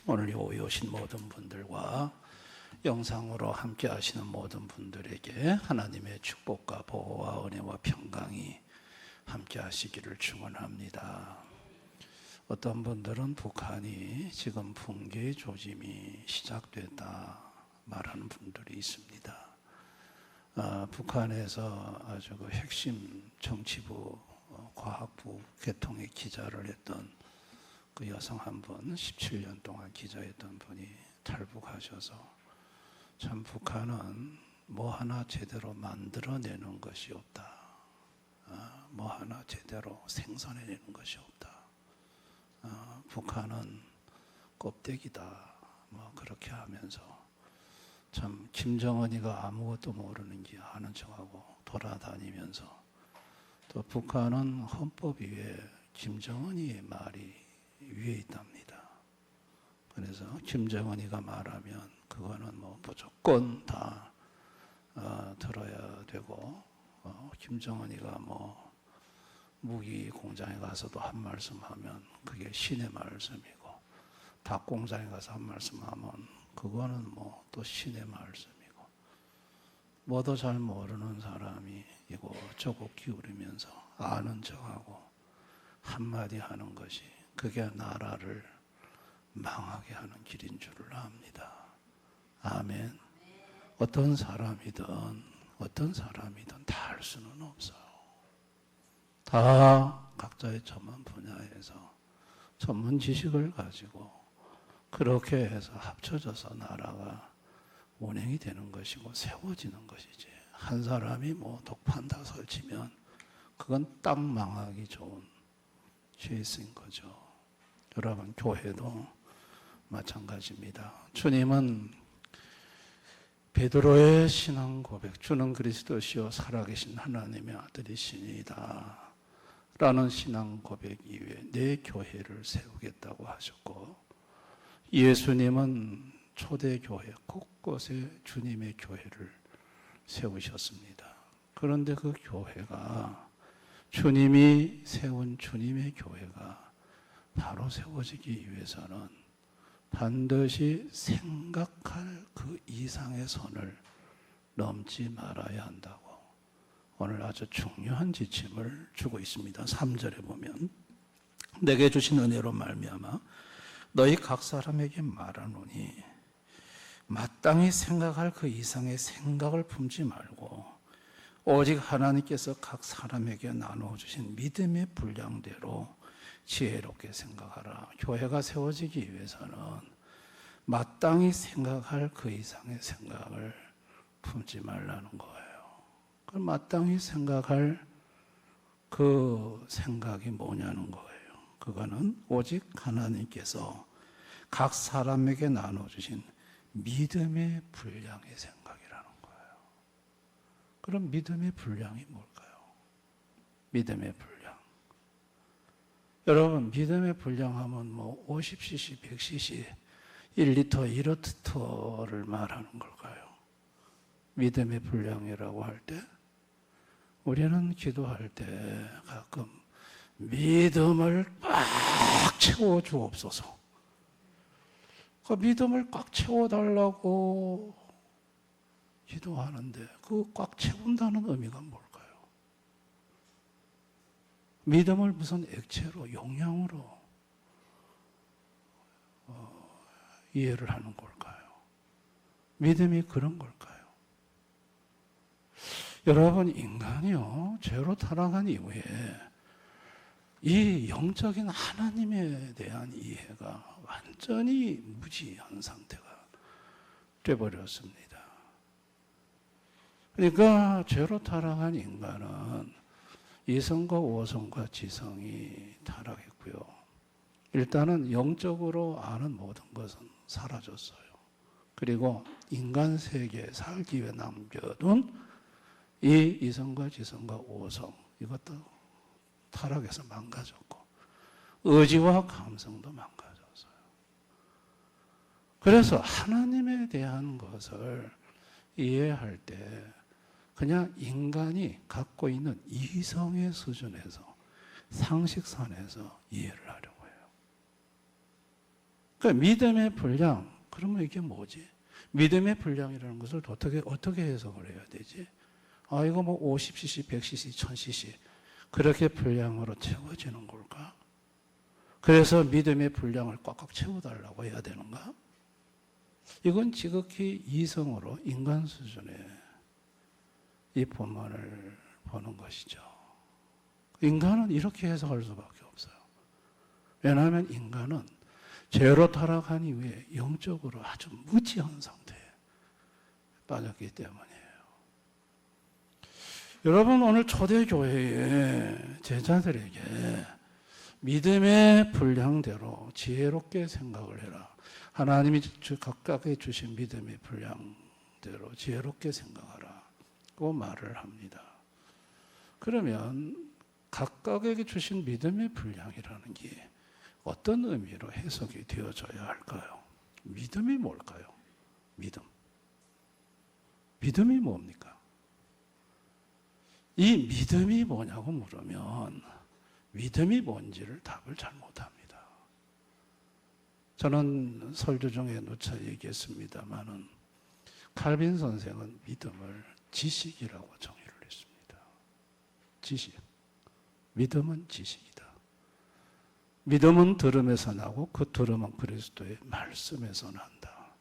오늘 여기 오신 모든 분들과 영상으로 함께 하시는 모든 분들에게 하나님의 축복과 보호와 은혜와 평강이 함께 하시기를 축원합니다. 어떤 분들은 북한이 지금 붕괴 조짐이 시작됐다 말하는 분들이 있습니다. 북한에서 아주 그 핵심 정치부 과학부 계통의 기자를 했던 그 여성 한 분, 17년 동안 기자였던 분이 탈북하셔서 참 북한은 뭐 하나 제대로 만들어내는 것이 없다. 뭐 하나 제대로 생산해내는 것이 없다. 북한은 껍데기다. 뭐 그렇게 하면서 참 김정은이가 아무것도 모르는 게 아는 척하고 돌아다니면서 또 북한은 헌법 위에 김정은이의 말이 위에 있답니다. 그래서 김정은이가 말하면 그거는 뭐 무조건 다 들어야 되고 김정은이가 뭐 무기 공장에 가서도 한 말씀 하면 그게 신의 말씀이고 닭 공장에 가서 한 말씀 하면 그거는 뭐 또 신의 말씀이고 뭐도 잘 모르는 사람이 이곳저곳 기울이면서 아는 척하고 한마디 하는 것이 그게 나라를 망하게 하는 길인 줄을 압니다. 아멘. 어떤 사람이든 다 할 수는 없어요. 다 각자의 전문 분야에서 전문 지식을 가지고 그렇게 해서 합쳐져서 나라가 운행이 되는 것이고 세워지는 것이지. 한 사람이 뭐 독판 다 설치면 그건 딱 망하기 좋은 케이스인 거죠. 여러분 교회도 마찬가지입니다. 주님은 베드로의 신앙 고백, 주는 그리스도시요 살아계신 하나님의 아들이시니이다 라는 신앙 고백 이후에 내 교회를 세우겠다고 하셨고, 예수님은 초대교회 곳곳에 주님의 교회를 세우셨습니다. 그런데 그 교회가 주님이 세운 주님의 교회가 바로 세워지기 위해서는 반드시 생각할 그 이상의 선을 넘지 말아야 한다고 오늘 아주 중요한 지침을 주고 있습니다. 3절에 보면 내게 주신 은혜로 말미암아 너희 각 사람에게 말하노니 마땅히 생각할 그 이상의 생각을 품지 말고 오직 하나님께서 각 사람에게 나누어 주신 믿음의 분량대로 지혜롭게 생각하라. 교회가 세워지기 위해서는 마땅히 생각할 그 이상의 생각을 품지 말라는 거예요. 그 마땅히 생각할 그 생각이 뭐냐는 거예요. 그거는 오직 하나님께서 각 사람에게 나눠주신 믿음의 분량의 생각이라는 거예요. 그럼 믿음의 분량이 뭘까요? 믿음의 분량. 여러분 믿음의 분량하면 뭐 50cc, 100cc, 1리터, 1리터를 말하는 걸까요? 믿음의 분량이라고 할 때 우리는 기도할 때 가끔 믿음을 꽉 채워 주옵소서. 그 믿음을 꽉 채워달라고 기도하는데 그 꽉 채운다는 의미가 뭘까요? 믿음을 무슨 액체로, 용량으로 이해를 하는 걸까요? 믿음이 그런 걸까요? 여러분, 인간이요, 죄로 타락한 이후에 이 영적인 하나님에 대한 이해가 완전히 무지한 상태가 되어버렸습니다. 그러니까 죄로 타락한 인간은 이성과 오성과 지성이 타락했고요. 일단은 영적으로 아는 모든 것은 사라졌어요. 그리고 인간 세계에 살기 위해 남겨둔 이 이성과 지성과 오성, 이것도 타락해서 망가졌고 의지와 감성도 망가졌어요. 그래서 하나님에 대한 것을 이해할 때 그냥 인간이 갖고 있는 이성의 수준에서 상식선에서 이해를 하려고 해요. 그러니까 믿음의 분량, 그러면 이게 뭐지? 믿음의 분량이라는 것을 어떻게 해석을 해야 되지? 이거 뭐 50cc, 100cc, 1000cc 그렇게 분량으로 채워지는 걸까? 그래서 믿음의 분량을 꽉꽉 채워달라고 해야 되는가? 이건 지극히 이성으로 인간 수준의 이 본문을 보는 것이죠. 인간은 이렇게 해석할 수밖에 없어요. 왜냐하면 인간은 죄로 타락한 이후에 영적으로 아주 무지한 상태에 빠졌기 때문이에요. 여러분, 오늘 초대교회의 제자들에게 믿음의 분량대로 지혜롭게 생각을 해라. 하나님이 각각에 주신 믿음의 분량대로 지혜롭게 생각하라고 말을 합니다. 그러면 각각에게 주신 믿음의 분량이라는 게 어떤 의미로 해석이 되어져야 할까요? 믿음이 뭘까요? 믿음이 뭡니까? 이 믿음이 뭐냐고 물으면 믿음이 뭔지를 답을 잘 못합니다. 저는 설교 중에 누차 얘기했습니다마는 칼빈 선생은 믿음을 지식이라고 정의를 했습니다. 지식. 믿음은 지식이다. 믿음은 들음에서 나고 그 들음은 그리스도의 말씀에서 난다.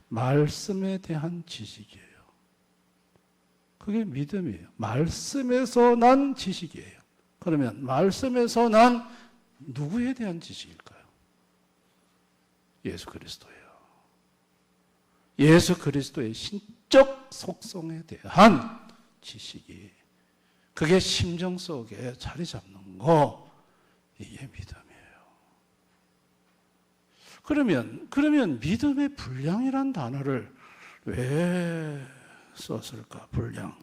말씀에 대한 지식이에요. 그게 믿음이에요. 말씀에서 난 지식이에요. 그러면 말씀에서 난 누구에 대한 지식일까요? 예수 그리스도예요. 예수 그리스도의 신적 속성에 대한 지식이 그게 심정 속에 자리 잡는 거, 이게 믿음이에요. 그러면 믿음의 분량이란 단어를 왜 썼을까? 분량.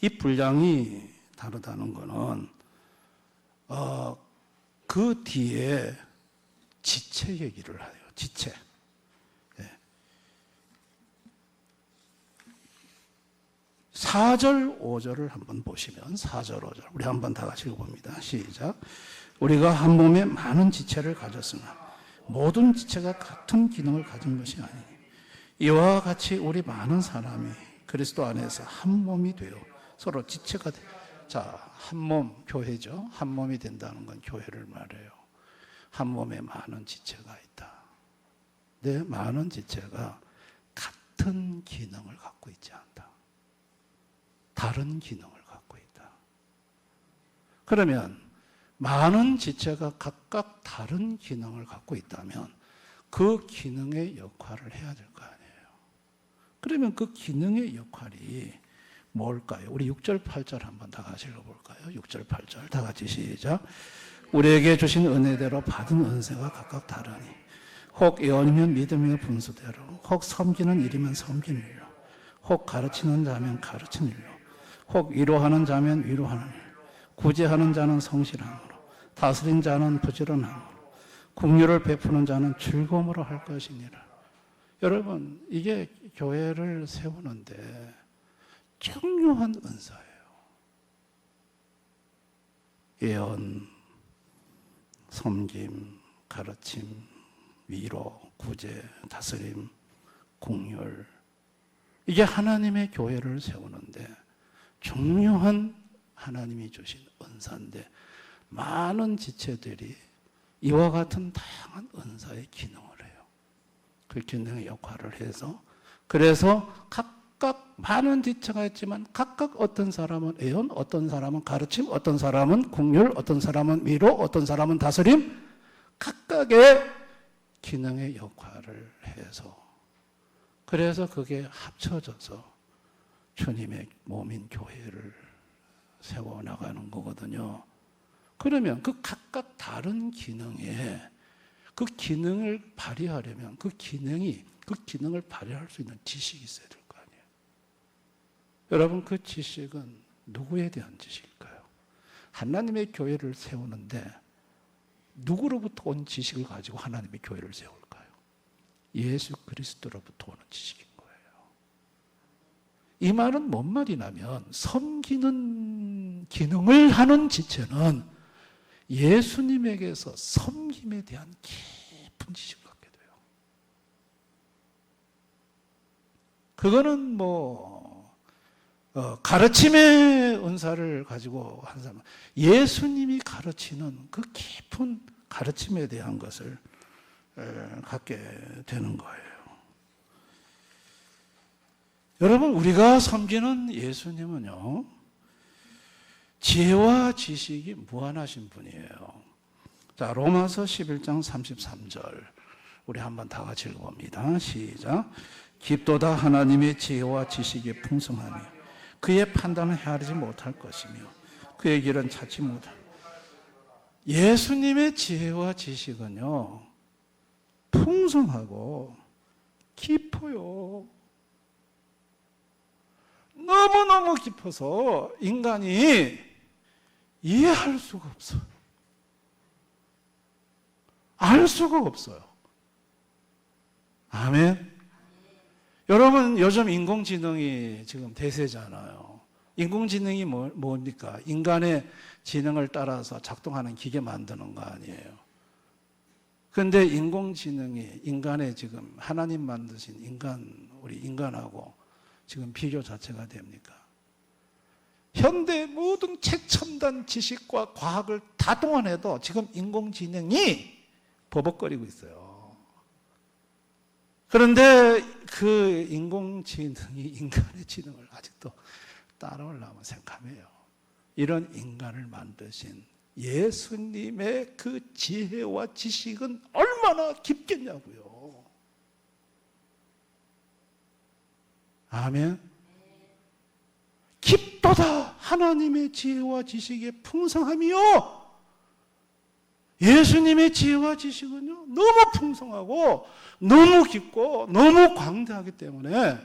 이 분량이 다르다는 것은 그 뒤에 지체 얘기를 해요. 지체. 4절, 5절을 한번 보시면 4절, 5절 우리 한번 다 같이 읽어봅니다. 시작. 우리가 한 몸에 많은 지체를 가졌으나 모든 지체가 같은 기능을 가진 것이 아니니 이와 같이 우리 많은 사람이 그리스도 안에서 한 몸이 되어 서로 지체가 한 몸, 교회죠. 한 몸이 된다는 건 교회를 말해요. 한 몸에 많은 지체가 있다. 네, 많은 지체가 같은 기능을 갖고 있지 않다. 다른 기능을 갖고 있다. 그러면 많은 지체가 각각 다른 기능을 갖고 있다면 그 기능의 역할을 해야 될 거 아니에요. 그러면 그 기능의 역할이 뭘까요? 우리 6절, 8절 한번 다 같이 읽어볼까요? 6절, 8절 다 같이 시작. 우리에게 주신 은혜대로 받은 은혜가 각각 다르니 혹 예언이면 믿음이며 분수대로 혹 섬기는 일이면 섬기는 일로 혹 가르치는 자면 가르치는 일로 혹 위로하는 자면 위로하는 일, 구제하는 자는 성실함으로, 다스린 자는 부지런함으로, 긍휼을 베푸는 자는 즐거움으로 할 것이니라. 여러분, 이게 교회를 세우는데 중요한 은사예요. 예언, 섬김, 가르침, 위로, 구제, 다스림, 긍휼. 이게 하나님의 교회를 세우는데 중요한 하나님이 주신 은사인데 많은 지체들이 이와 같은 다양한 은사의 기능을 해요. 그 기능의 역할을 해서 그래서 각각 많은 지체가 있지만 각각 어떤 사람은 예언, 어떤 사람은 가르침, 어떤 사람은 긍휼, 어떤 사람은 위로, 어떤 사람은 다스림 각각의 기능의 역할을 해서 그래서 그게 합쳐져서 주님의 몸인 교회를 세워나가는 거거든요. 그러면 그 각각 다른 기능에 그 기능을 발휘하려면 그 기능을 발휘할 수 있는 지식이 있어야 될 거 아니에요. 여러분, 그 지식은 누구에 대한 지식일까요? 하나님의 교회를 세우는데 누구로부터 온 지식을 가지고 하나님의 교회를 세울까요? 예수 그리스도로부터 오는 지식인 거예요. 이 말은 뭔 말이냐면 섬기는 기능을 하는 지체는 예수님에게서 섬김에 대한 깊은 지식을 갖게 돼요. 그거는 가르침의 은사를 가지고 한 사람, 예수님이 가르치는 그 깊은 가르침에 대한 것을 갖게 되는 거예요. 여러분, 우리가 섬기는 예수님은요, 지혜와 지식이 무한하신 분이에요. 자, 로마서 11장 33절 우리 한번 다 같이 읽어봅니다. 시작. 깊도다 하나님의 지혜와 지식이 풍성하며 그의 판단을 헤아리지 못할 것이며 그의 길은 찾지 못할. 예수님의 지혜와 지식은요, 풍성하고 깊어요. 너무너무 깊어서 인간이 이해할 수가 없어요. 알 수가 없어요. 아멘. 여러분, 요즘 인공지능이 지금 대세잖아요. 인공지능이 뭡니까? 인간의 지능을 따라서 작동하는 기계 만드는 거 아니에요. 그런데 인공지능이 인간의 지금 하나님 만드신 우리 인간하고 지금 비교 자체가 됩니까? 현대 모든 최첨단 지식과 과학을 다 동원해도 지금 인공지능이 버벅거리고 있어요. 그런데 그 인공지능이 인간의 지능을 아직도 따라오려면 생각해요. 이런 인간을 만드신 예수님의 그 지혜와 지식은 얼마나 깊겠냐고요. 아멘. 깊도다 하나님의 지혜와 지식의 풍성함이요. 예수님의 지혜와 지식은요, 너무 풍성하고 너무 깊고 너무 광대하기 때문에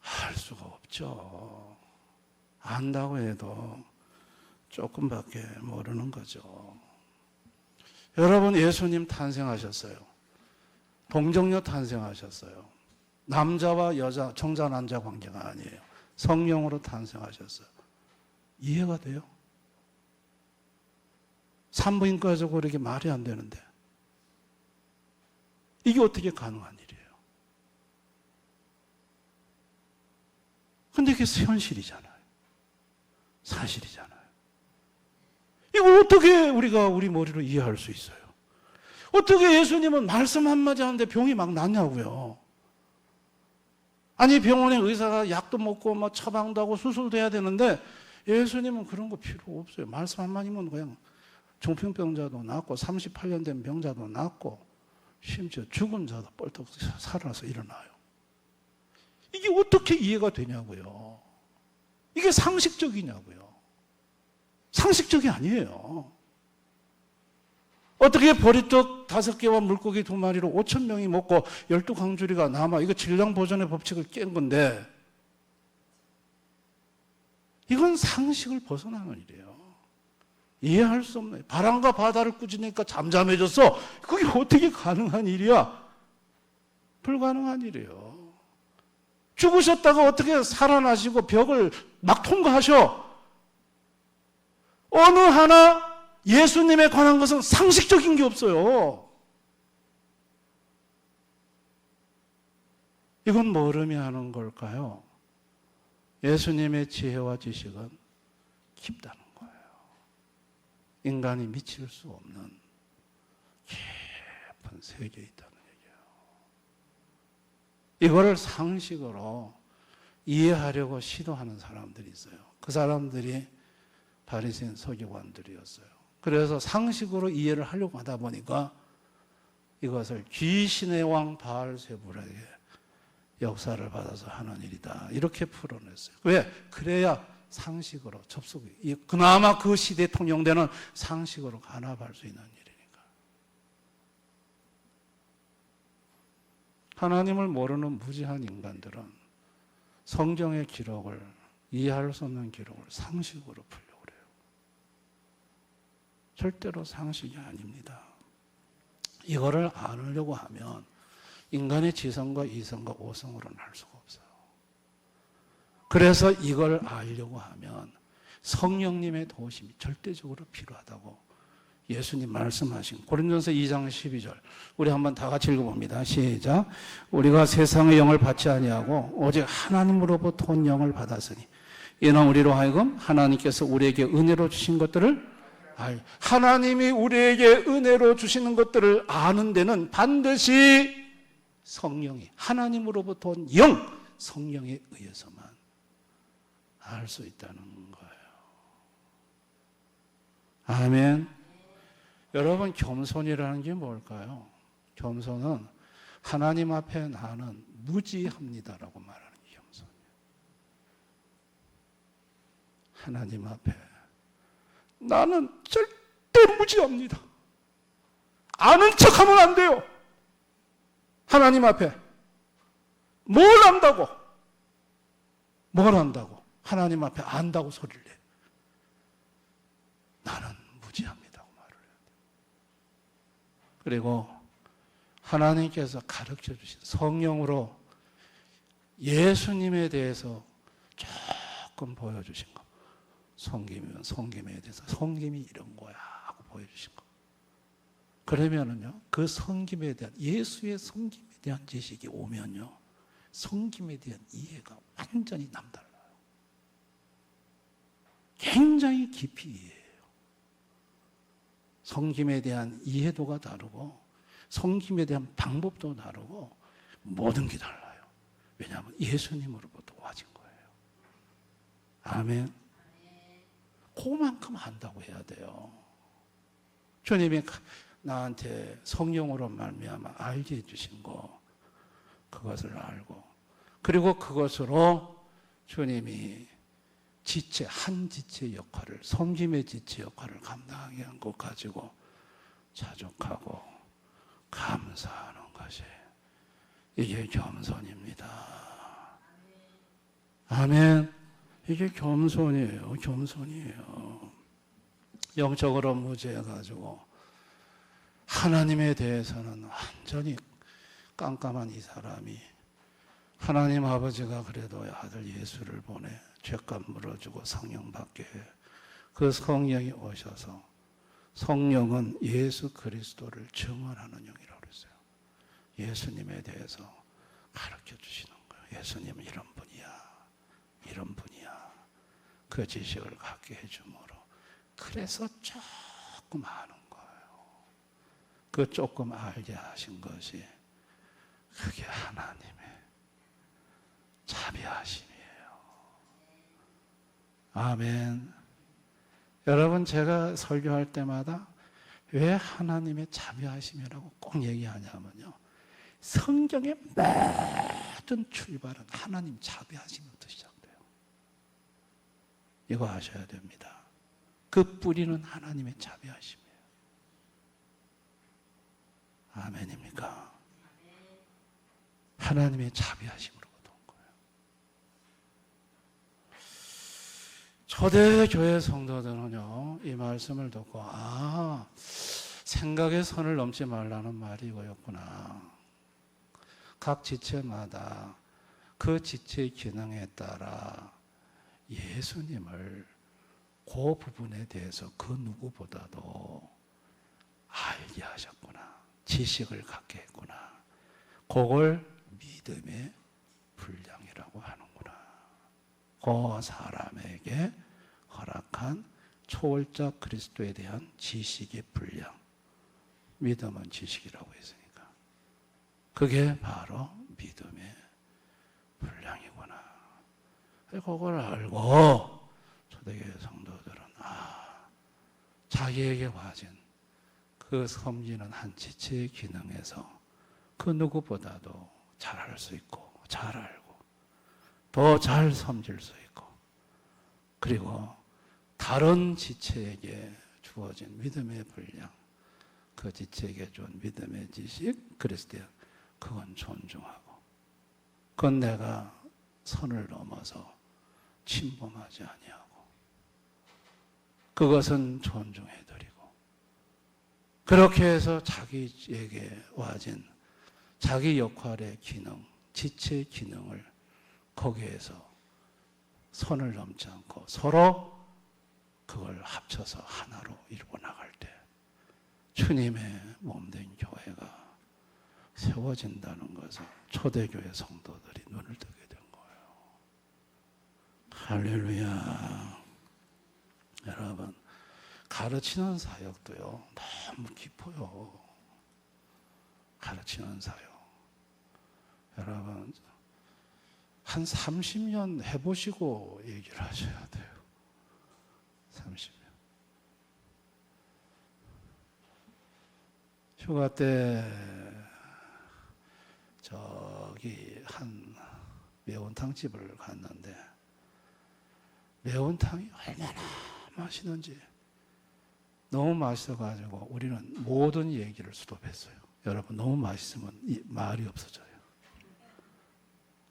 할 수가 없죠. 안다고 해도 조금밖에 모르는 거죠. 여러분, 예수님 탄생하셨어요. 동정녀 탄생하셨어요. 남자와 여자, 청자 남자 관계가 아니에요. 성령으로 탄생하셨어요. 이해가 돼요? 산부인과에서 그렇게 말이 안 되는데 이게 어떻게 가능한 일이에요? 근데 이게 현실이잖아요. 사실이잖아요. 이걸 어떻게 우리가 우리 머리로 이해할 수 있어요? 어떻게 예수님은 말씀 한마디 하는데 병이 막 낫냐고요? 아니, 병원에 의사가 약도 먹고 처방도 하고 수술도 해야 되는데 예수님은 그런 거 필요 없어요. 말씀 한마디면 그냥 중풍병자도 낫고 38년 된 병자도 낫고 심지어 죽은 자도 뻘떡 살아나서 일어나요. 이게 어떻게 이해가 되냐고요. 이게 상식적이냐고요. 상식적이 아니에요. 어떻게 보리떡 5개와 물고기 2마리로 5,000명이 먹고 12광주리가 남아, 이거 질량보존의 법칙을 깬 건데 이건 상식을 벗어나는 일이에요. 이해할 수 없네. 바람과 바다를 꾸짖으니까 잠잠해졌어. 그게 어떻게 가능한 일이야? 불가능한 일이에요. 죽으셨다가 어떻게 살아나시고 벽을 막 통과하셔? 어느 하나 예수님에 관한 것은 상식적인 게 없어요. 이건 뭘 의미하는 걸까요? 예수님의 지혜와 지식은 깊다는 거예요. 인간이 미칠 수 없는 깊은 세계에 있다는 얘기예요. 이거를 상식으로 이해하려고 시도하는 사람들이 있어요. 그 사람들이 바리새인 서기관들이었어요. 그래서 상식으로 이해를 하려고 하다 보니까 이것을 귀신의 왕 바알세불에게 역사를 받아서 하는 일이다, 이렇게 풀어냈어요. 왜? 그래야 상식으로 접속이, 그나마 그 시대에 통용되는 상식으로 간합할 수 있는 일이니까. 하나님을 모르는 무지한 인간들은 성경의 기록을, 이해할 수 없는 기록을 상식으로 풀려고 그래요. 절대로 상식이 아닙니다. 이거를 알으려고 하면 인간의 지성과 이성과 오성으로는 할 수가 없어요. 그래서 이걸 알려고 하면 성령님의 도우심이 절대적으로 필요하다고 예수님 말씀하신 고린도전서 2장 12절 우리 한번 다 같이 읽어봅니다. 시작. 우리가 세상의 영을 받지 아니하고 오직 하나님으로부터 온 영을 받았으니 이는 우리로 하여금 하나님께서 우리에게 은혜로 주신 것들을 하나님이 우리에게 은혜로 주시는 것들을 아는 데는 반드시 성령이 하나님으로부터 온 영 성령에 의해서만 알 수 있다는 거예요. 아멘. 여러분, 겸손이라는 게 뭘까요? 겸손은 하나님 앞에 나는 무지합니다라고 말하는 게 겸손이에요. 하나님 앞에 나는 절대 무지합니다. 아는 척하면 안 돼요. 하나님 앞에 뭘 안다고? 뭘 안다고? 하나님 앞에 안다고 소리를 내. 나는 무지합니다고 말을 해야 돼. 그리고 하나님께서 가르쳐 주신 성령으로 예수님에 대해서 조금 보여주신 거. 성김이면 성김에 대해서 성김이 이런 거야 하고 보여주신 거. 그러면은요, 그 성김에 대한 예수의 성김에 대한 지식이 오면요, 성김에 대한 이해가 완전히 남달라요. 굉장히 깊이 이해해요. 성김에 대한 이해도가 다르고 성김에 대한 방법도 다르고 모든 게 달라요. 왜냐하면 예수님으로부터 와진 거예요. 아멘. 그만큼 안다고 해야 돼요. 주님이 나한테 성령으로 말미암아 알게 해주신 거, 그것을 알고, 그리고 그것으로 주님이 지체, 한 지체의 역할을, 섬김의 지체 역할을 감당하게 한 것 가지고 자족하고 감사하는 것이, 이게 겸손입니다. 아멘. 이게 겸손이에요. 겸손이에요. 영적으로 무지해가지고 하나님에 대해서는 완전히 깜깜한 이 사람이 하나님 아버지가 그래도 아들 예수를 보내 죄값 물어주고 성령 받게 해. 그 성령이 오셔서, 성령은 예수 그리스도를 증언하는 영이라고 그랬어요. 예수님에 대해서 가르쳐 주시는 거예요. 예수님은 이런 분이야, 이런 분이야. 그 지식을 갖게 해주므로, 그래서 조금 아는 거예요. 그 조금 알게 하신 것이 그게 하나님의 자비하심이에요. 아멘. 여러분, 제가 설교할 때마다 왜 하나님의 자비하심이라고 꼭 얘기하냐면요, 성경의 모든 출발은 하나님 자비하심부터 시작돼요. 이거 아셔야 됩니다. 그 뿌리는 하나님의 자비하심이에요. 아멘입니까? 하나님의 자비하심으로부터 온 거예요. 초대교회 성도들은요, 이 말씀을 듣고 생각의 선을 넘지 말라는 말이 이거였구나. 각 지체마다 그 지체의 기능에 따라 예수님을 그 부분에 대해서 그 누구보다도 알게 하셨구나. 지식을 갖게 했구나. 그걸 믿음의 분량이라고 하는구나. 그 사람에게 허락한 초월적 그리스도에 대한 지식의 분량. 믿음은 지식이라고 했으니까. 그게 바로 믿음의 분량이구나. 그걸 알고 초대교회 성도들은 자기에게 와진 그 섬기는 한 지체의 기능에서 그 누구보다도 잘할 수 있고, 잘 알고, 더 잘 섬길 수 있고, 그리고 다른 지체에게 주어진 믿음의 분량, 그 지체에게 준 믿음의 지식, 그리스도의 그건 존중하고, 그건 내가 선을 넘어서 침범하지 아니하고, 그것은 존중해드리고, 그렇게 해서 자기에게 와진 자기 역할의 기능, 지체의 기능을 거기에서 선을 넘지 않고 서로 그걸 합쳐서 하나로 이루고 나갈 때 주님의 몸된 교회가 세워진다는 것을 초대교회 성도들이 눈을 뜨게 된 거예요. 할렐루야. 여러분, 가르치는 사역도요, 너무 깊어요. 가르치는 사역. 여러분, 한 30년 해보시고 얘기를 하셔야 돼요. 30년. 휴가 때 저기 한 매운탕집을 갔는데 매운탕이 얼마나 맛있는지 너무 맛있어가지고 우리는 모든 얘기를 스톱했어요. 여러분, 너무 맛있으면 말이 없어져요.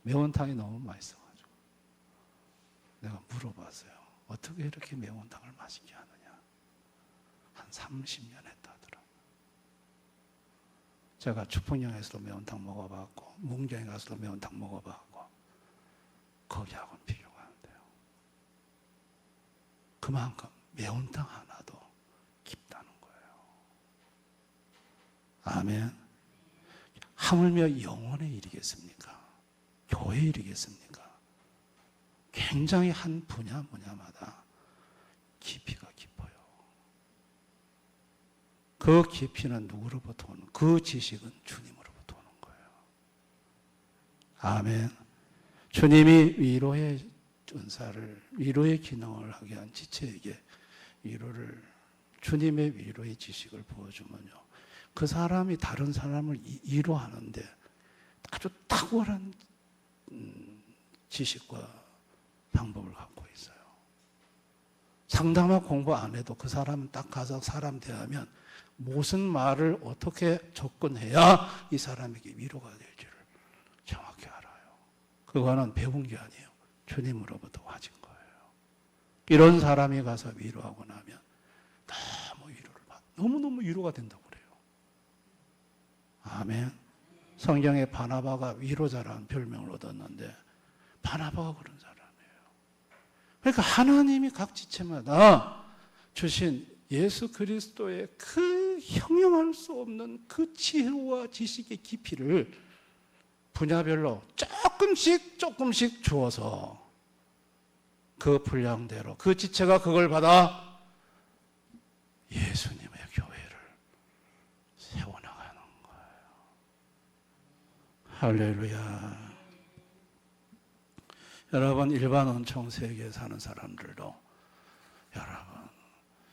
매운탕이 너무 맛있어가지고 내가 물어봤어요. 어떻게 이렇게 매운탕을 맛있게 하느냐. 한 30년 했다더라고요. 제가 추풍령에서도 매운탕 먹어봤고 문경에 가서도 매운탕 먹어봤고 거기하고는 비교가 안 돼요. 그만큼 매운탕 하나도 깊다는 거예요. 아멘. 하물며 영혼의 일이겠습니까? 교회 일이겠습니까? 굉장히 한 분야마다 깊이가 깊어요. 그 깊이는 누구로부터 오는, 그 지식은 주님으로부터 오는 거예요. 아멘. 주님이 위로의 은사를, 위로의 기능을 하게 한 지체에게 주님의 위로의 지식을 부어주면요, 그 사람이 다른 사람을 위로하는데 아주 탁월한 지식과 방법을 갖고 있어요. 상담하고 공부 안 해도 그 사람은 딱 가서 사람 대하면 무슨 말을 어떻게 접근해야 이 사람에게 위로가 될지를 정확히 알아요. 그거는 배운 게 아니에요. 주님으로부터 와진 거예요. 이런 사람이 가서 위로하고 나면 너무 위로를 너무너무 위로가 된다고 그래요. 아멘. 성경에 바나바가 위로자라는 별명을 얻었는데 바나바가 그런 사람이에요. 그러니까 하나님이 각 지체마다 주신 예수 그리스도의 그 형용할 수 없는 그 지혜와 지식의 깊이를 분야별로 조금씩 주어서 그 분량대로 그 지체가 그걸 받아 예수님의 교회를 세워나가는 거예요. 할렐루야. 여러분, 일반 은총 세계에 사는 사람들도 여러분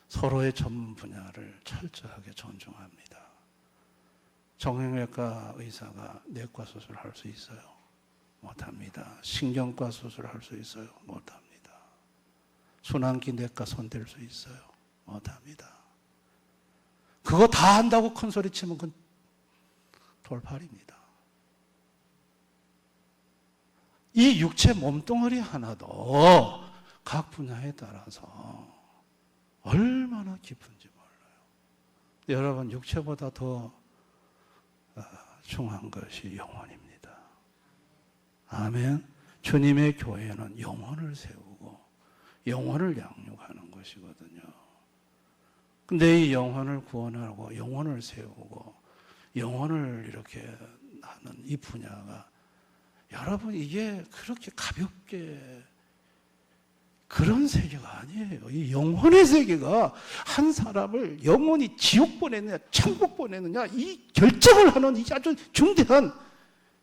서로의 전문 분야를 철저하게 존중합니다. 정형외과 의사가 내과 수술할 수 있어요? 못합니다. 신경과 수술할 수 있어요? 못합니다. 순환기 내과 손댈 수 있어요? 못합니다. 그거 다 한다고 큰 소리 치면 그건 돌팔입니다. 이 육체 몸뚱어리 하나도 각 분야에 따라서 얼마나 깊은지 몰라요. 여러분, 육체보다 더 중요한 것이 영혼입니다. 아멘. 주님의 교회는 영혼을 세우고 영혼을 양육하는 것이거든요. 근데 이 영혼을 구원하고 영혼을 세우고 영혼을 이렇게 하는 이 분야가 여러분, 이게 그렇게 가볍게 그런 세계가 아니에요. 이 영혼의 세계가 한 사람을 영원히 지옥 보내느냐 천국 보내느냐 이 결정을 하는 이 아주 중대한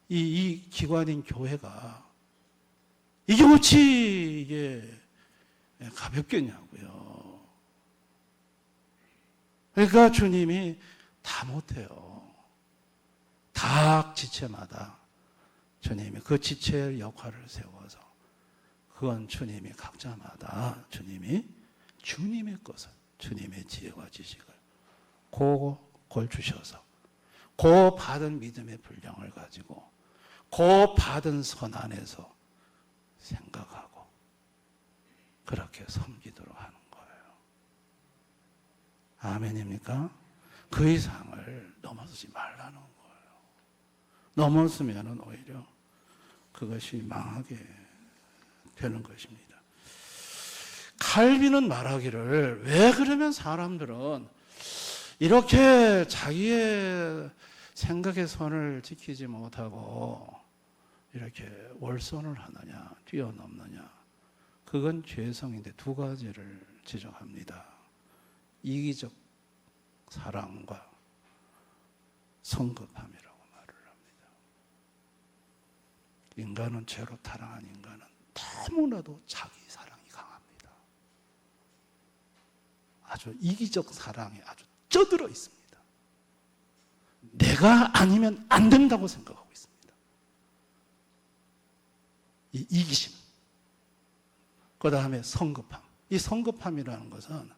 이 기관인 교회가 이게 어찌 이게 가볍겠냐고요. 그러니까 주님이 다 못해요. 각 지체마다 주님이 그 지체의 역할을 세워서 그건 주님이 각자마다 주님의 것을 주님의 지혜와 지식을 그걸 주셔서 그 받은 믿음의 분량을 가지고 그 받은 선 안에서 생각하고 그렇게 섬기도록 하는 거예요. 아멘입니까? 그 이상을 넘어서지 말라는 거예요. 넘어서면 오히려 그것이 망하게 되는 것입니다. 칼빈은 말하기를, 왜 그러면 사람들은 이렇게 자기의 생각의 선을 지키지 못하고 이렇게 월선을 하느냐, 뛰어넘느냐. 그건 죄성인데 두 가지를 지적합니다. 이기적 사랑과 성급함이라고 말을 합니다. 인간은 죄로 타락한 인간은 너무나도 자기 사랑이 강합니다. 아주 이기적 사랑에 아주 쩌들어 있습니다. 내가 아니면 안 된다고 생각하고 있습니다. 이 이기심. 그 다음에 성급함. 이 성급함이라는 것은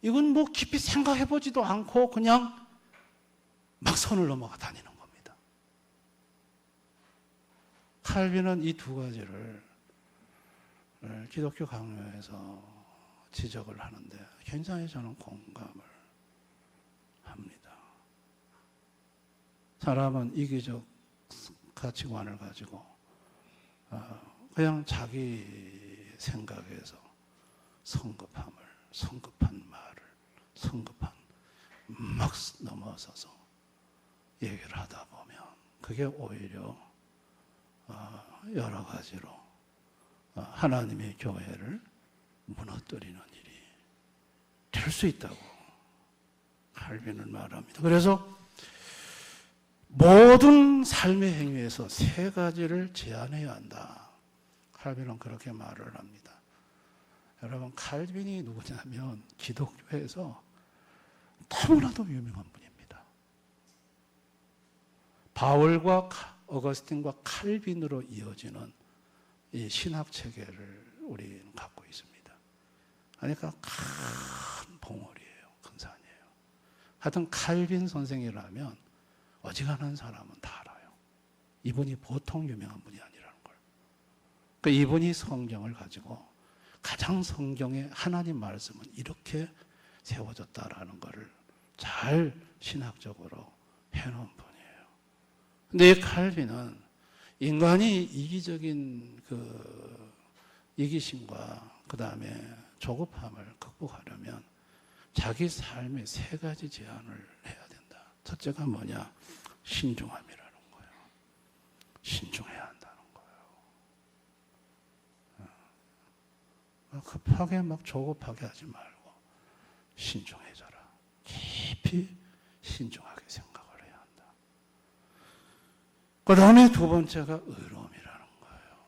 이건 뭐 깊이 생각해보지도 않고 그냥 막 선을 넘어가 다니는 겁니다. 칼빈은 이 두 가지를 기독교 강요에서 지적을 하는데 굉장히 저는 공감을 합니다. 사람은 이기적 가치관을 가지고 그냥 자기 생각에서 성급한 말을, 성급한 막 넘어서서 얘기를 하다 보면 그게 오히려 여러 가지로 하나님의 교회를 무너뜨리는 일이 될 수 있다고 칼빈은 말합니다. 그래서 모든 삶의 행위에서 세 가지를 제한해야 한다. 칼빈은 그렇게 말을 합니다. 여러분, 칼빈이 누구냐면 기독교에서 너무나도 유명한 분입니다. 바울과 어거스틴과 칼빈으로 이어지는 이 신학 체계를 우리는 갖고 있습니다. 그러니까 큰 봉우리예요. 큰 산이에요. 하여튼 칼빈 선생이라면 어지간한 사람은 다 알아요. 이분이 보통 유명한 분이 아니라는 걸. 그러니까 이분이 성경을 가지고 가장 성경의 하나님 말씀은 이렇게 세워졌다라는 것을 잘 신학적으로 해놓은 분이에요. 근데 이 칼빈은 인간이 이기적인 그 이기심과 그 다음에 조급함을 극복하려면 자기 삶의 세 가지 제한을 해야 된다. 첫째가 뭐냐? 신중함이라는 거예요. 신중해야 한다는 거예요. 급하게 막 조급하게 하지 말고 신중해져라. 깊이 신중하게 생각을 해야 한다. 그 다음에 두 번째가 의로움이라는 거예요.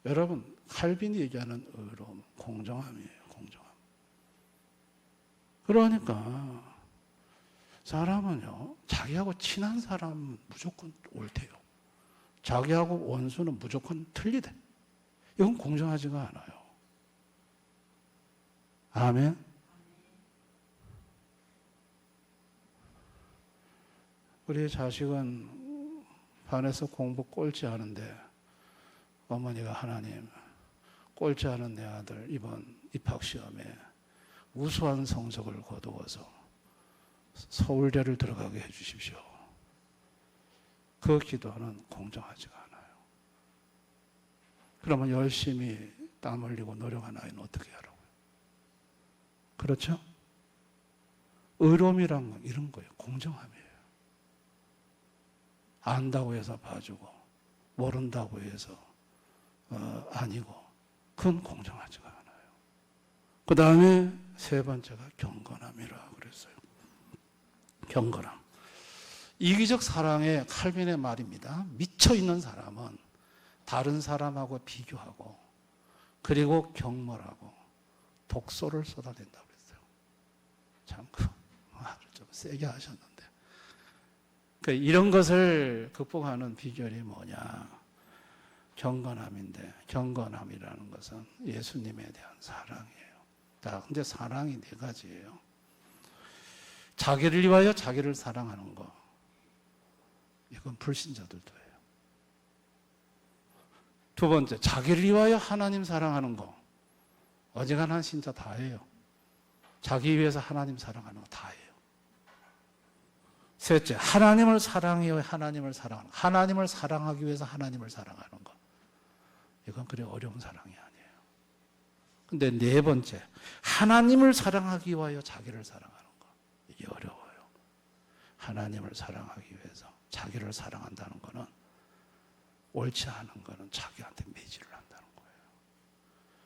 여러분, 칼빈이 얘기하는 의로움, 공정함이에요. 공정함. 그러니까 사람은요, 자기하고 친한 사람은 무조건 옳대요. 자기하고 원수는 무조건 틀리대. 이건 공정하지가 않아요. 아멘? 우리 자식은 반에서 공부 꼴찌 하는데 어머니가 하나님, 꼴찌 하는 내 아들 이번 입학시험에 우수한 성적을 거두어서 서울대를 들어가게 해주십시오. 그 기도는 공정하지가 않아요. 그러면 열심히 땀 흘리고 노력한 아이는 어떻게 하라고요? 그렇죠? 의로움이란 건 이런 거예요. 공정함이에요. 안다고 해서 봐주고 모른다고 해서 아니고 그건 공정하지가 않아요. 그 다음에 세 번째가 경건함이라 그랬어요. 경건함. 이기적 사랑의 칼빈의 말입니다. 미쳐있는 사람은 다른 사람하고 비교하고 그리고 경멸하고 독소를 쏟아낸다고 그랬어요. 참 그 말을 좀 세게 하셨는데 그러니까 이런 것을 극복하는 비결이 뭐냐? 경건함인데 경건함이라는 것은 예수님에 대한 사랑이에요. 자, 근데 사랑이 네 가지예요. 자기를 위하여 자기를 사랑하는 거. 이건 불신자들도 해요. 두 번째, 자기를 위하여 하나님 사랑하는 거. 어지간한 신자 다 해요. 자기 위해서 하나님 사랑하는 거 다 해요. 셋째, 하나님을 사랑해요. 하나님을 사랑하는 거. 하나님을 사랑하기 위해서 하나님을 사랑하는 거. 이건 그래 어려운 사랑이 아니에요. 근데 네 번째, 하나님을 사랑하기 위하여 자기를 사랑하는 거. 이게 어려워요. 하나님을 사랑하기 위해서 자기를 사랑한다는 거는, 옳지 않은 거는 자기한테 매질을 한다는 거예요.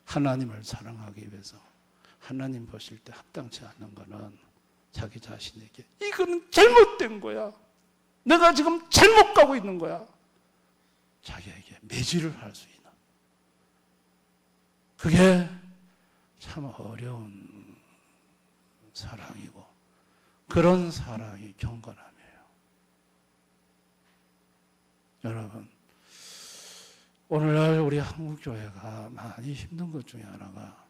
하나님을 사랑하기 위해서 하나님 보실 때 합당치 않는 거는 자기 자신에게 이거는 잘못된 거야, 내가 지금 잘못 가고 있는 거야, 자기에게 매질을 할 수 있는, 그게 참 어려운 사랑이고, 그런 사랑이 경건함이에요. 여러분, 오늘날 우리 한국교회가 많이 힘든 것 중에 하나가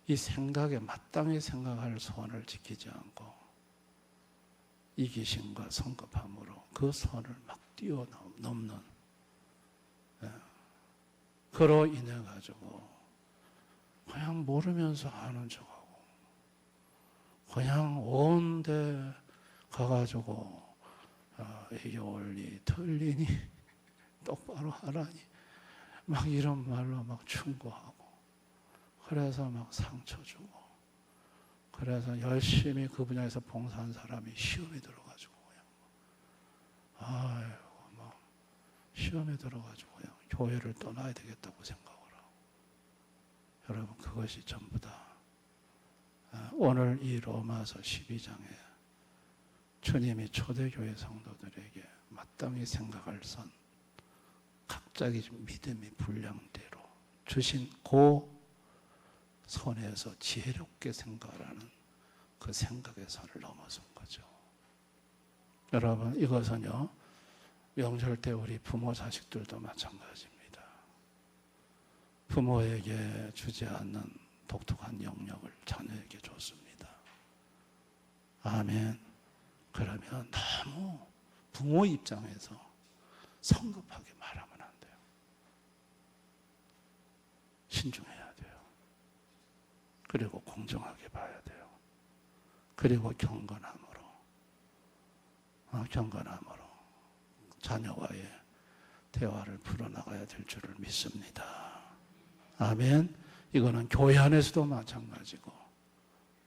이 생각에 마땅히 생각할 선을 지키지 않고 이기심과 성급함으로 그 선을 막 뛰어넘는, 그로 인해 가지고 그냥 모르면서 아는 척하고, 그냥 온데 가가지고 이게 옳니 틀리니 똑바로 하라니 막 이런 말로 막 충고하고, 그래서 막 상처 주고, 그래서 열심히 그 분야에서 봉사한 사람이 시험에 들어가지고 그냥 아이고 막 시험에 들어가지고 그냥 교회를 떠나야 되겠다고 생각을 하고. 여러분, 그것이 전부 다 오늘 이 로마서 12장에 주님이 초대교회 성도들에게 마땅히 생각할 선, 각자의 믿음의 분량대로 주신 그 선에서 지혜롭게 생각하는 그 생각의 선을 넘어선 거죠. 여러분, 이것은요, 명절 때 우리 부모 자식들도 마찬가지입니다. 부모에게 주지 않는 독특한 영역을 자녀에게 줬습니다. 아멘. 그러면 너무 부모 입장에서 성급하게 말하면 안 돼요. 신중해야 돼요. 그리고 공정하게 봐야 돼요. 그리고 경건함으로 자녀와의 대화를 풀어나가야 될 줄을 믿습니다. 아멘. 이거는 교회 안에서도 마찬가지고,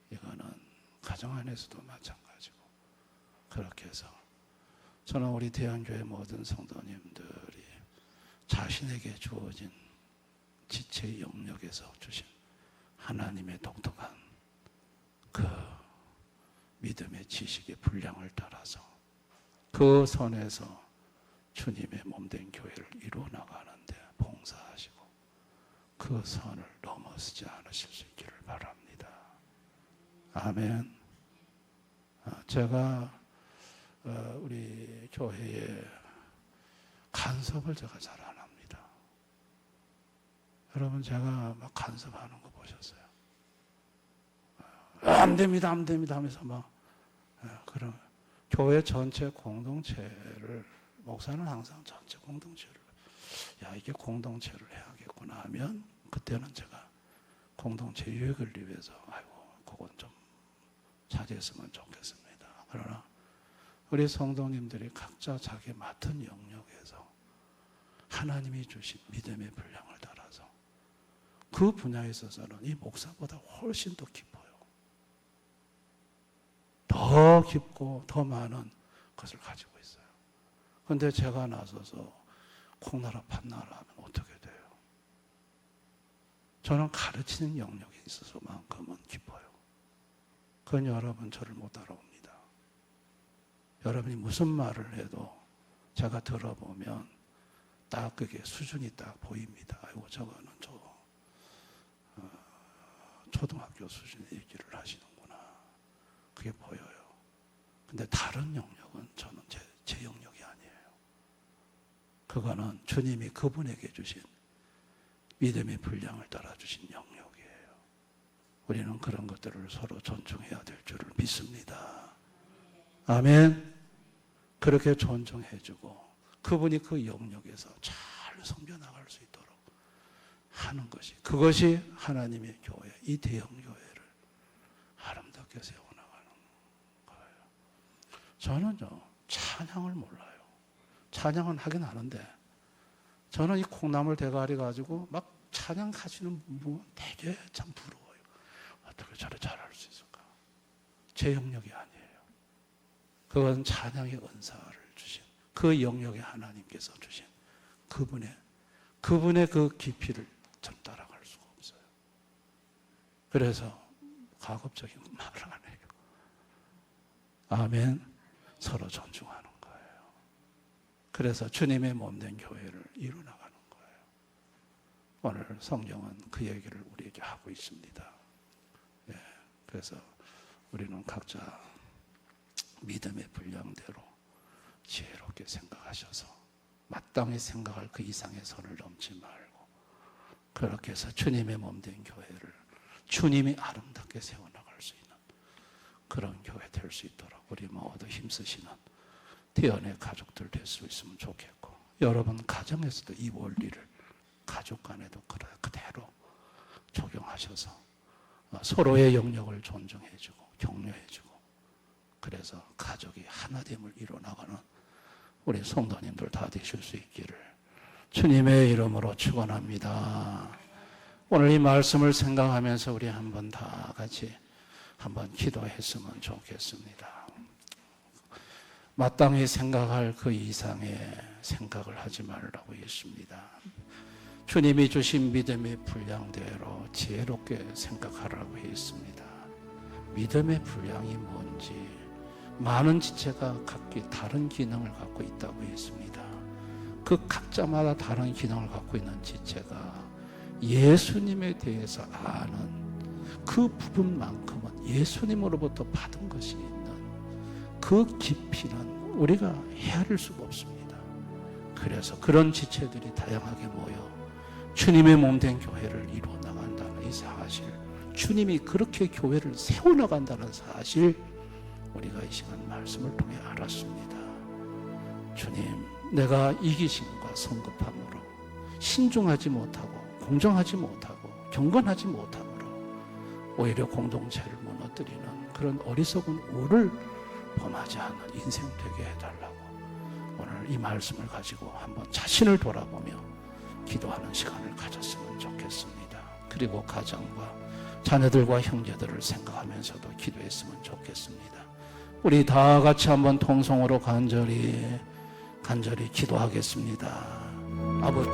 이거는 가정 안에서도 마찬가지고, 그렇게 해서 저는 우리 대한교회 모든 성도님들이 자신에게 주어진 지체의 영역에서 주신 하나님의 독특한 그 믿음의 지식의 분량을 따라서 그 선에서 주님의 몸된 교회를 이루어 나가는데 봉사하시고 그 선을 넘어서지 않으실 수 있기를 바랍니다. 아멘. 제가 우리 교회에 간섭을 제가 잘 안 합니다. 여러분, 제가 막 간섭하는 거 보셨어요? 안 됩니다, 안 됩니다 하면서 막 그런 교회 전체 공동체를, 목사는 항상 전체 공동체를, 야, 이게 공동체를 해야겠구나 하면 그때는 제가 공동체 유익을 위해서 아이고 그건 좀 자제했으면 좋겠습니다. 그러나 우리 성도님들이 각자 자기 맡은 영역에서 하나님이 주신 믿음의 분량을 따라서 그 분야에 있어서는 이 목사보다 훨씬 더 깊어요. 더 깊고 더 많은 것을 가지고 있어요. 그런데 제가 나서서 콩나라 팥나라 하면 어떻게 돼요? 저는 가르치는 영역에 있어서만큼은 깊어요. 그건 여러분 저를 못 알아봅니다. 여러분이 무슨 말을 해도 제가 들어보면 딱 그게 수준이 딱 보입니다. 아이고 저거는 초등학교 수준의 얘기를 하시는구나. 그게 보여요. 근데 다른 영역은 저는 제 영역이 아니에요. 그거는 주님이 그분에게 주신 믿음의 분량을 따라 주신 영역이에요. 우리는 그런 것들을 서로 존중해야 될 줄을 믿습니다. 아멘. 그렇게 존중해주고 그분이 그 영역에서 잘 섬겨나갈 수 있도록 하는 것이, 그것이 하나님의 교회, 이 대형 교회를 아름답게 세워나가는 거예요. 저는요, 찬양을 몰라요. 찬양은 하긴 하는데 저는 이 콩나물 대가리 가지고 막 찬양하시는 분 보면 되게 참 부러워요. 어떻게 저래 잘할 수 있을까? 제 영역이 아니에요. 그건 찬양의 은사를 주신 그 영역에 하나님께서 주신 그분의 그 깊이를 전 따라갈 수가 없어요. 그래서 가급적인 말을 안 해요. 아멘. 서로 존중하는 거예요. 그래서 주님의 몸된 교회를 이루나가는 거예요. 오늘 성경은 그 얘기를 우리에게 하고 있습니다. 예, 그래서 우리는 각자 믿음의 분량대로 지혜롭게 생각하셔서 마땅히 생각할 그 이상의 선을 넘지 말고 그렇게 해서 주님의 몸된 교회를 주님이 아름답게 세워나갈 수 있는 그런 교회 될 수 있도록 우리 모두 힘쓰시는 태연의 가족들 될 수 있으면 좋겠고, 여러분 가정에서도 이 원리를 가족 간에도 그대로 적용하셔서 서로의 영역을 존중해주고 격려해주고, 그래서 가족이 하나됨을 이뤄나가는 우리 성도님들 다 되실 수 있기를 주님의 이름으로 축원합니다. 오늘 이 말씀을 생각하면서 우리 한번 다 같이 한번 기도했으면 좋겠습니다. 마땅히 생각할 그 이상의 생각을 하지 말라고 했습니다. 주님이 주신 믿음의 분량대로 지혜롭게 생각하라고 했습니다. 믿음의 분량이 뭔지, 많은 지체가 각기 다른 기능을 갖고 있다고 했습니다. 그 각자마다 다른 기능을 갖고 있는 지체가 예수님에 대해서 아는 그 부분만큼은 예수님으로부터 받은 것이 있는 그 깊이는 우리가 헤아릴 수가 없습니다. 그래서 그런 지체들이 다양하게 모여 주님의 몸된 교회를 이루어 나간다는 이 사실, 주님이 그렇게 교회를 세워나간다는 사실, 우리가 이 시간 말씀을 통해 알았습니다. 주님, 내가 이기심과 성급함으로 신중하지 못하고 공정하지 못하고 경건하지 못함으로 오히려 공동체를 무너뜨리는 그런 어리석은 오를 범하지 않는 인생 되게 해달라고 오늘 이 말씀을 가지고 한번 자신을 돌아보며 기도하는 시간을 가졌으면 좋겠습니다. 그리고 가정과 자녀들과 형제들을 생각하면서도 기도했으면 좋겠습니다. 우리 다 같이 한번 통성으로 간절히 기도하겠습니다. 아버지,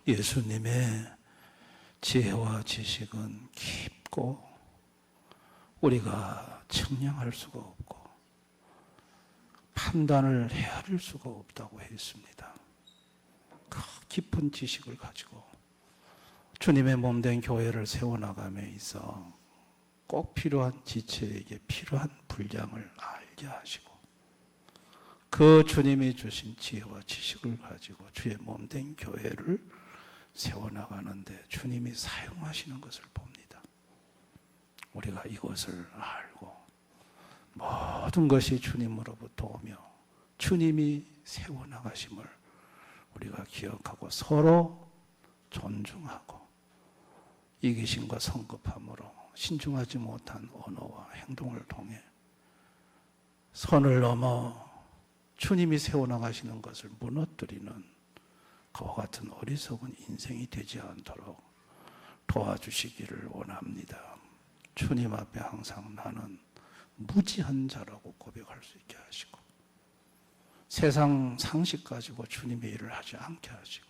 예수님의 지혜와 지식은 깊고 우리가 측량할 수가 없고 판단을 헤아릴 수가 없다고 했습니다. 그 깊은 지식을 가지고 주님의 몸된 교회를 세워나감에 있어 꼭 필요한 지체에게 필요한 분량을 알게 하시고, 그 주님이 주신 지혜와 지식을 가지고 주의 몸된 교회를 세워나가는데 주님이 사용하시는 것을 봅니다. 우리가 이것을 알고 모든 것이 주님으로부터 오며 주님이 세워나가심을 우리가 기억하고 서로 존중하고 이기심과 성급함으로 신중하지 못한 언어와 행동을 통해 선을 넘어 주님이 세워나가시는 것을 무너뜨리는 그와 같은 어리석은 인생이 되지 않도록 도와주시기를 원합니다. 주님 앞에 항상 나는 무지한 자라고 고백할 수 있게 하시고, 세상 상식 가지고 주님의 일을 하지 않게 하시고,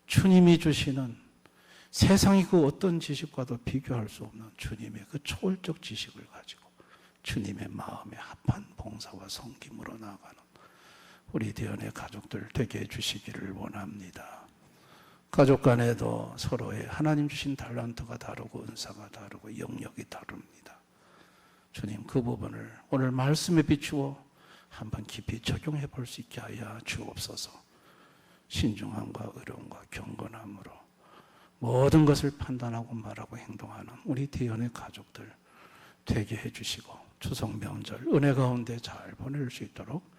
주님이 주시는 세상이 그 어떤 지식과도 비교할 수 없는 주님의 그 초월적 지식을 가지고 주님의 마음에 합한 봉사와 섬김으로 나아가는 우리 대연의 가족들 되게 해주시기를 원합니다. 가족 간에도 서로의 하나님 주신 달란트가 다르고 은사가 다르고 영역이 다릅니다. 주님, 그 부분을 오늘 말씀에 비추어 한번 깊이 적용해 볼 수 있게 하여 주옵소서. 신중함과 의로움과 경건함으로 모든 것을 판단하고 말하고 행동하는 우리 대연의 가족들 되게 해주시고 추석 명절 은혜 가운데 잘 보낼 수 있도록